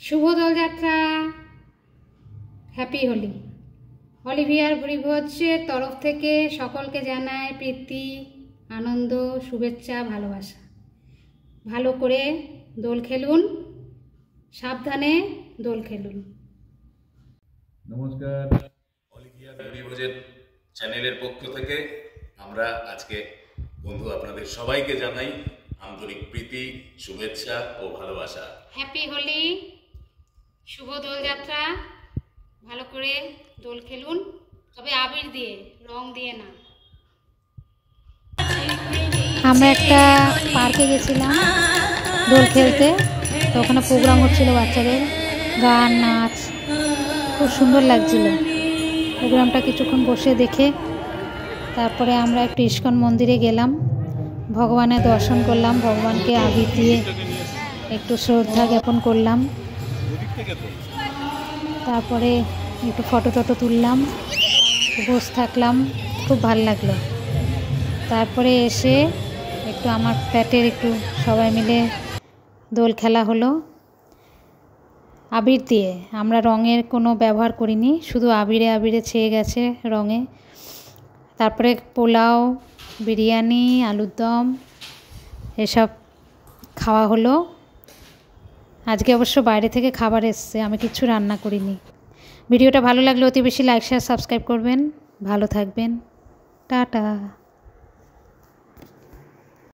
শুভ Dol Jatra, happy Holi. Olivier ভুরিভোজের তরফ থেকে সকলকে জানায় প্রীতি, আনন্দ, শুভেচ্ছা, ভালোবাসা। ভালো করে দোল খেলুন, সাবধানে দোল খেলুন। নমস্কার, অলিভিয়ার ভুরিভোজের চ্যানেলের পক্ষ থেকে আমরা আজকে বন্ধু আপনাদের সবাইকে জানাই আন্তরিক প্রীতি, শুভেচ্ছা ও ভালোবাসা। হ্যাপি হোলি, শুভ দোলযাত্রা। ভালো করে দোল খেলুন, তবে আবির দিয়ে, রং দিয়ে না। আমরা একটা পার্কে গেছিলাম দোল খেলতে, তো ওখানে প্রোগ্রাম হচ্ছিল বাচ্চাদের, গান নাচ, খুব সুন্দর লাগছিল প্রোগ্রামটা। কিছুক্ষণ বসে দেখে তারপরে আমরা একটু ইস্কন মন্দিরে গেলাম, ভগবানের দর্শন করলাম, ভগবানকে আবির দিয়ে একটু শ্রদ্ধা জ্ঞাপন করলাম, তারপরে একটু ফটো টটো তুললাম, বসে থাকলাম, খুব ভালো লাগলো। তারপরে এসে একটু আমার ফ্ল্যাটের একটু সবাই মিলে দোল খেলা হলো আবির দিয়ে। আমরা রঙের কোনো ব্যবহার করিনি, শুধু আবিরে আবিরে ছেয়ে গেছে রঙে। তারপরে পোলাও, বিরিয়ানি, আলুর দম এসব খাওয়া হলো। আজকে অবশ্য বাইরে থেকে খাবার এসছে, আমি কিচ্ছু রান্না করিনি। ভিডিওটা ভালো লাগলে অতি বেশি লাইক, শেয়ার, সাবস্ক্রাইব করবেন। ভালো থাকবেন, টাটা।